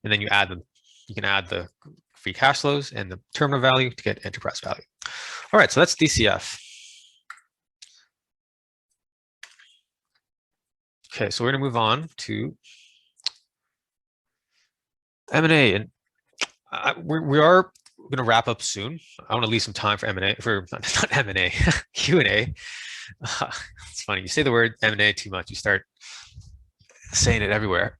and then you add them. You can add the free cash flows and the terminal value to get enterprise value. All right, so that's DCF. Okay, so we're gonna move on to M&A, and we are going to wrap up soon. I want to leave some time for M&A, for not M&A, Q&A. It's funny, you say the word M&A too much, you start saying it everywhere.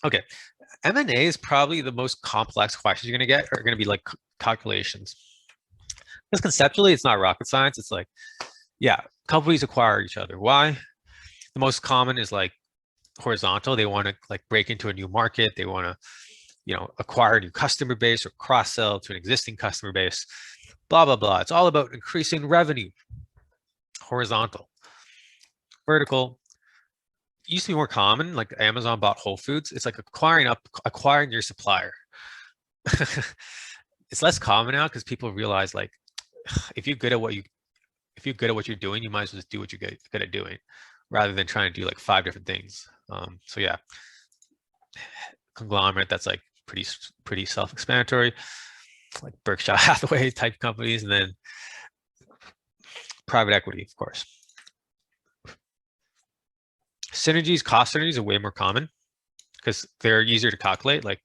Okay, M&A is probably the most complex questions you're going to get are going to be like calculations. Because conceptually, it's not rocket science. It's like, yeah, companies acquire each other. Why? The most common is like horizontal. They want to like break into a new market. They want to, you know, acquire a new customer base or cross-sell to an existing customer base, blah, blah, blah. It's all about increasing revenue. Horizontal. Vertical used to be more common, like Amazon bought Whole Foods. It's like acquiring your supplier. It's less common now because people realize like if you're good at what you're doing, you might as well just do what you're good at doing, rather than trying to do like 5 different things. So yeah, conglomerate, that's like pretty self-explanatory, like Berkshire Hathaway type companies, and then private equity, of course. Synergies, cost synergies are way more common because they're easier to calculate. Like,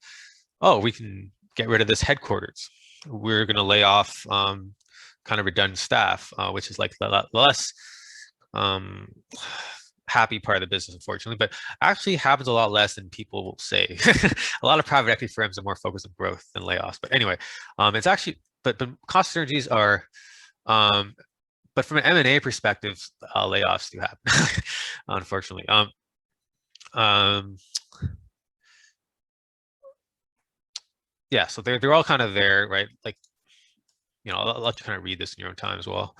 oh, we can get rid of this headquarters. We're going to lay off kind of redundant staff, which is like the less happy part of the business, unfortunately, but actually happens a lot less than people will say. A lot of private equity firms are more focused on growth than layoffs. But anyway, it's actually, but cost synergies are, but from an M&A perspective, layoffs do happen, unfortunately. Yeah, so they're all kind of there, right? Like, you know, I'll let you kind of read this in your own time as well.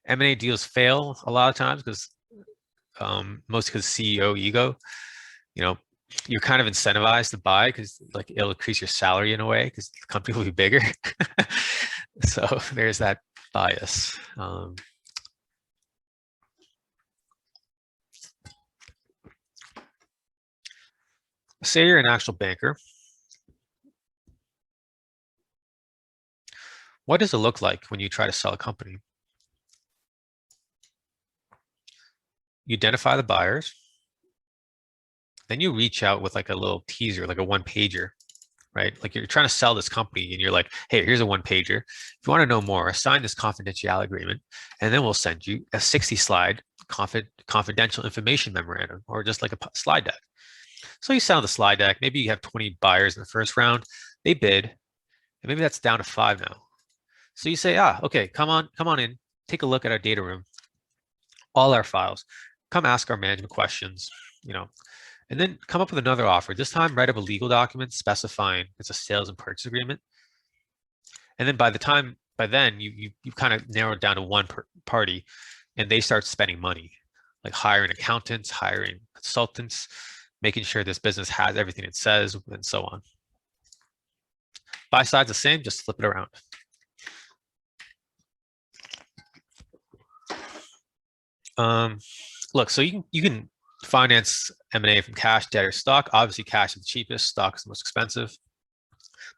M&A deals fail a lot of times because mostly because CEO ego. You know, you're kind of incentivized to buy because like it'll increase your salary in a way because the company will be bigger. So there's that bias. Say you're an actual banker. What does it look like when you try to sell a company? You identify the buyers. Then you reach out with like a little teaser, like a 1-pager, right? Like you're trying to sell this company and you're like, hey, here's a 1-pager. If you want to know more, sign this confidentiality agreement, and then we'll send you a 60-slide confidential information memorandum, or just like a slide deck. So you send out the slide deck. Maybe you have 20 buyers in the first round. They bid, and maybe that's down to 5 now. So you say, okay, come on in, take a look at our data room, all our files, come ask our management questions, you know, and then come up with another offer. This time, write up a legal document specifying it's a sales and purchase agreement. And then by then, you've kind of narrowed down to one party, and they start spending money, like hiring accountants, hiring consultants, making sure this business has everything it says, and so on. Buy side's the same, just flip it around. Look, so you can finance M&A from cash, debt, or stock. Obviously, cash is the cheapest, stock is the most expensive.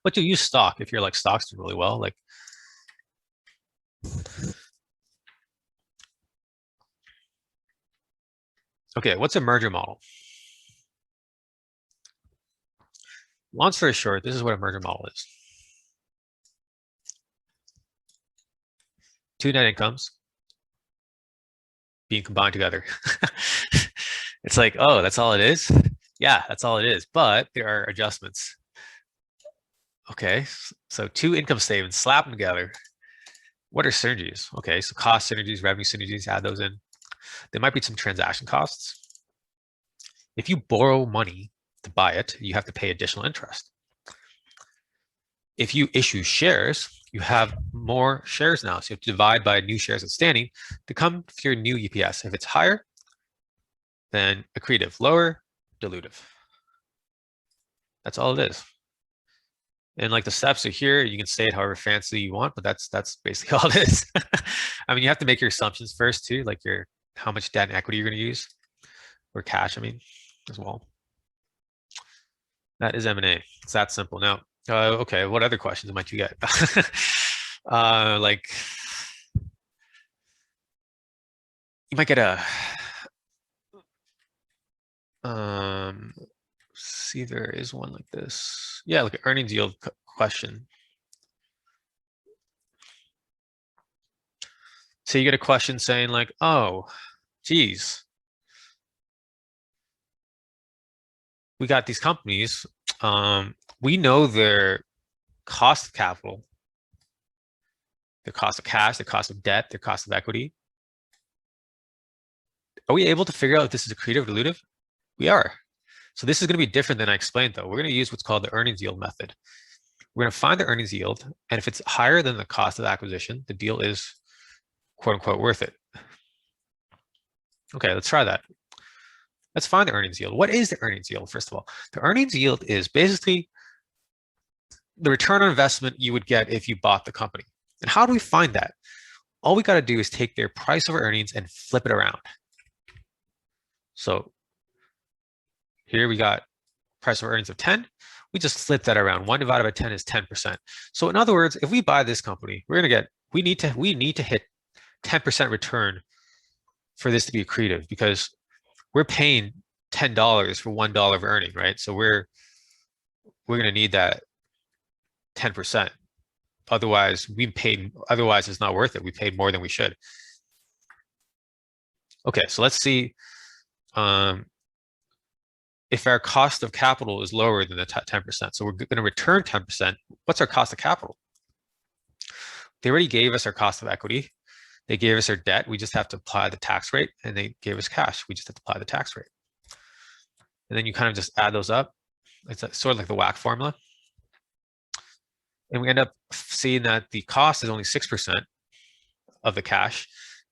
But you'll use stock if you're like stocks do really well. Like, okay, what's a merger model? Long story short, this is what a merger model is. 2 net incomes being combined together. It's like, oh, that's all it is? Yeah, that's all it is. But there are adjustments. Okay, so 2 income statements, slap them together. What are synergies? Okay, so cost synergies, revenue synergies, add those in. There might be some transaction costs. If you borrow money to buy it, you have to pay additional interest. If you issue shares, you have more shares now. So you have to divide by new shares outstanding to come to your new EPS. If it's higher, then accretive, lower, dilutive. That's all it is. And like the steps are here, you can say it however fancy you want, but that's basically all it is. I mean, you have to make your assumptions first too, like how much debt and equity you're going to use, or cash, I mean, as well. That is M&A. It's that simple. Now, okay, what other questions might you get? Like, you might get a, see, there is one like this. Yeah, like an earnings yield question. So you get a question saying like, oh, geez, we got these companies. We know their cost of capital, their cost of cash, their cost of debt, their cost of equity. Are we able to figure out if this is accretive or dilutive? We are. So this is going to be different than I explained, though. We're going to use what's called the earnings yield method. We're going to find the earnings yield, and if it's higher than the cost of acquisition, the deal is quote unquote worth it. Okay, let's try that. Let's find the earnings yield. What is the earnings yield, first of all? The earnings yield is basically the return on investment you would get if you bought the company. And how do we find that? All we got to do is take their price over earnings and flip it around. So here we got price over earnings of 10. We just flip that around. 1 divided by 10 is 10%. So in other words, if we buy this company, we're going to get, we need to hit 10% return for this to be accretive, because we're paying $10 for $1 of earning, right? So we're going to need that 10%. Otherwise, it's not worth it. We paid more than we should. Okay, so let's see if our cost of capital is lower than the 10%. So we're going to return 10%. What's our cost of capital? They already gave us our cost of equity. They gave us our debt. We just have to apply the tax rate, and they gave us cash. We just have to apply the tax rate. And then you kind of just add those up. It's sort of like the WACC formula. And we end up seeing that the cost is only 6% of the cash,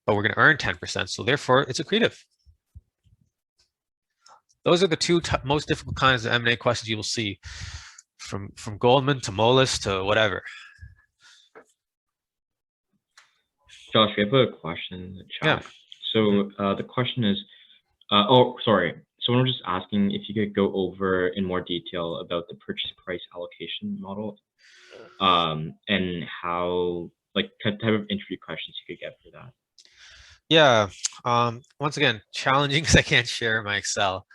but we're going to earn 10%. So therefore, it's accretive. Those are the two most difficult kinds of M&A questions you will see, from Goldman to Moelis to whatever. Josh, we have a question in the chat. Yeah. So the question is, oh, sorry. Someone was just asking if you could go over in more detail about the purchase price allocation model, and how, like, type of interview questions you could get for that. Yeah. Once again, challenging because I can't share my Excel.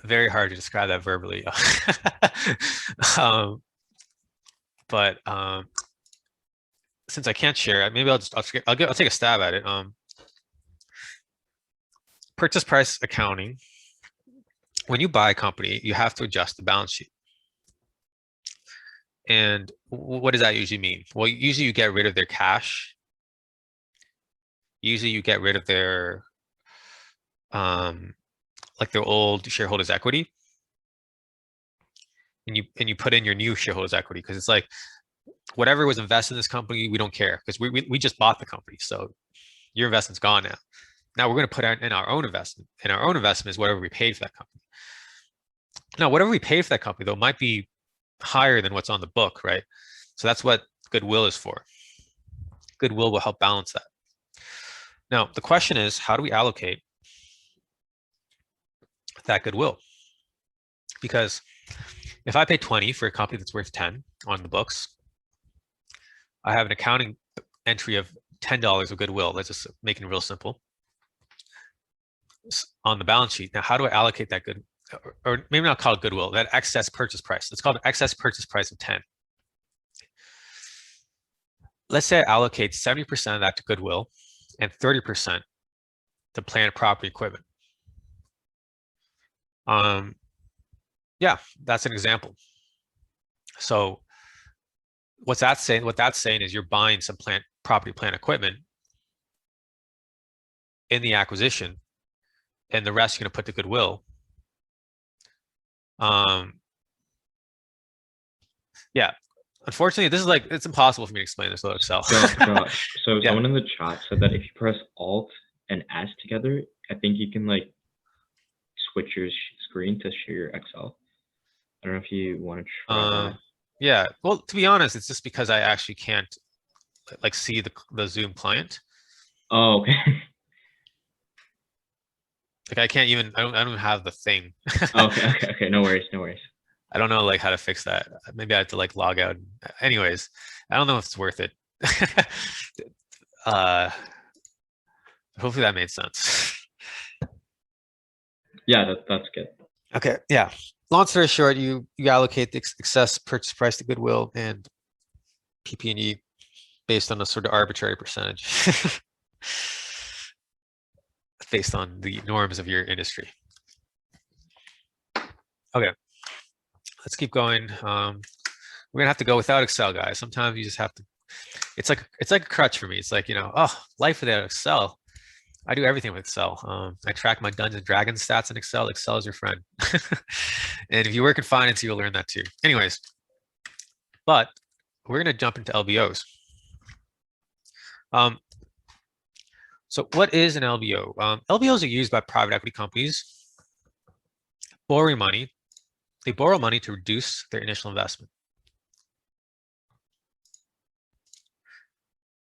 Very hard to describe that verbally. But since I can't share it, maybe I'll take a stab at it. Purchase price accounting. When you buy a company, you have to adjust the balance sheet. And what does that usually mean? Well, usually you get rid of their cash. Usually you get rid of their like their old shareholders' equity, and you put in your new shareholders' equity, because it's like whatever was invested in this company, we don't care, because we just bought the company, so your investment's gone now. Now we're going to put in our own investment, and our own investment is whatever we paid for that company. Now, whatever we paid for that company, though, might be higher than what's on the book, right? So that's what goodwill is for. Goodwill will help balance that. Now, the question is, how do we allocate that goodwill? Because if I pay 20 for a company that's worth 10 on the books, I have an accounting entry of $10 of goodwill. Let's just make it real simple on the balance sheet. Now, how do I allocate that good, or maybe not call it goodwill, that excess purchase price? It's called an excess purchase price of 10. Let's say I allocate 70% of that to goodwill and 30% to plant, property, equipment. Yeah, that's an example. So what's that saying? What that's saying is you're buying some property, plant, equipment in the acquisition, and the rest you're going to put to goodwill. Yeah, unfortunately, this is like, it's impossible for me to explain this without Excel. Josh, so Yeah. Someone in the chat said that if you press Alt and S together, I think you can like switch your screen to share your Excel. I don't know if you want to try that. Yeah. Well, to be honest, it's just because I actually can't like see the Zoom client. Oh, okay. Like I can't even, I don't have the thing. Okay. No worries, no worries. I don't know like how to fix that. Maybe I have to like log out. Anyways, I don't know if it's worth it. uh, hopefully that made sense. Yeah, that's good. Okay, yeah. Long story short, you allocate the excess purchase price to goodwill and PP&E based on a sort of arbitrary percentage based on the norms of your industry. Okay, let's keep going. We're gonna have to go without Excel, guys. Sometimes you just have to. It's like a crutch for me. It's like, oh, life without Excel. I do everything with Excel. I track my Dungeons and Dragons stats in Excel. Excel is your friend. And if you work in finance, you'll learn that too. Anyways, but we're going to jump into LBOs. So what is an LBO? LBOs are used by private equity companies borrowing money. They borrow money to reduce their initial investment.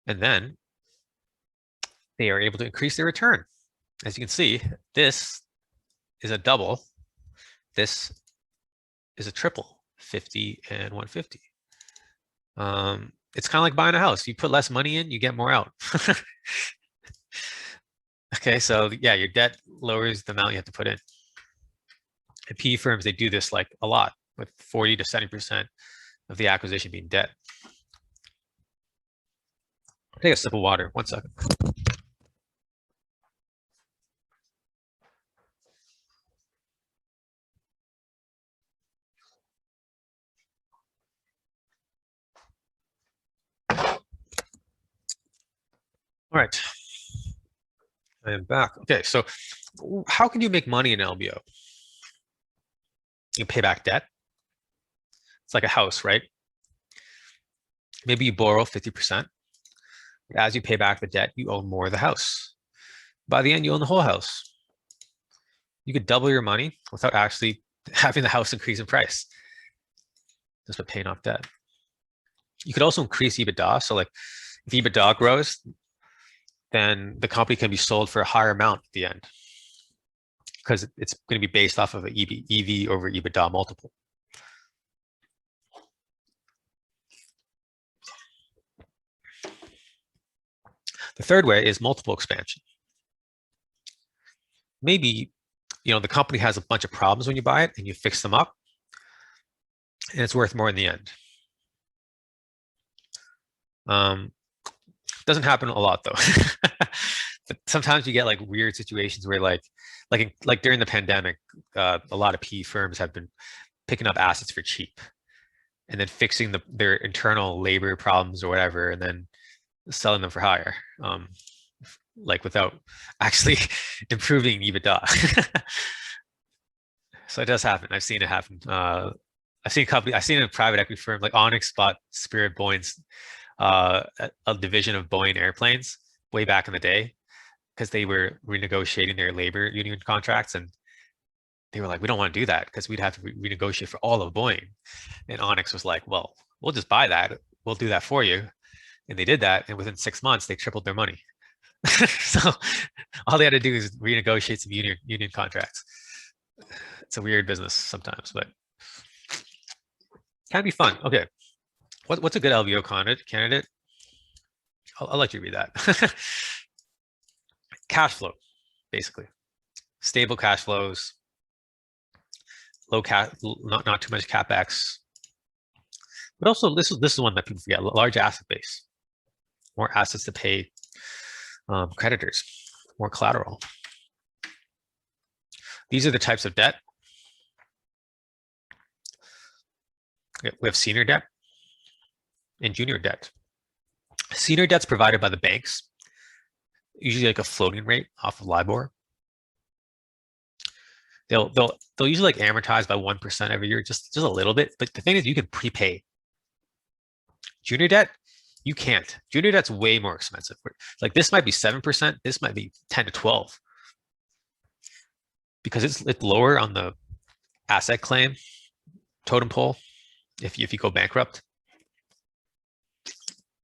And then they are able to increase their return. As you can see, this is a double. This is a triple, 50 and 150. It's kind of like buying a house. You put less money in, you get more out. Okay, so yeah, your debt lowers the amount you have to put in. And PE firms, they do this like a lot, with 40 to 70% of the acquisition being debt. I'll take a sip of water, 1 second. All right, I am back. Okay, so how can you make money in LBO? You pay back debt. It's like a house, right? Maybe you borrow 50%. As you pay back the debt, you own more of the house. By the end, you own the whole house. You could double your money without actually having the house increase in price, just by paying off debt. You could also increase EBITDA. So like if EBITDA grows, then the company can be sold for a higher amount at the end because it's going to be based off of an EV over EBITDA multiple. The third way is multiple expansion. Maybe, the company has a bunch of problems when you buy it and you fix them up and it's worth more in the end. Doesn't happen a lot though. But sometimes you get like weird situations where like during the pandemic, a lot of PE firms have been picking up assets for cheap and then fixing their internal labor problems or whatever, and then selling them for higher, like without actually improving EBITDA. So it does happen. I've seen it happen. I've seen a private equity firm like Onyx bought Spirit Boeing's, a division of Boeing airplanes way back in the day because they were renegotiating their labor union contracts, and they were like, we don't want to do that because we'd have to renegotiate for all of Boeing. And Onyx was like, well, we'll just buy that. We'll do that for you. And they did that. And within 6 months, they tripled their money. So all they had to do is renegotiate some union contracts. It's a weird business sometimes, but can be fun. Okay. What's a good LBO candidate? I'll let you read that. Cash flow, basically. Stable cash flows, not too much CapEx. But also this is one that people forget, large asset base. More assets to pay creditors, more collateral. These are the types of debt. We have senior debt and junior debt. Senior debt's provided by the banks, usually like a floating rate off of LIBOR. They'll usually like amortize by 1% every year, just a little bit. But the thing is, you can prepay. Junior debt, you can't. Junior debt's way more expensive. Like this might be 7%, this might be 10 to 12, because it's lower on the asset claim totem pole. if you go bankrupt.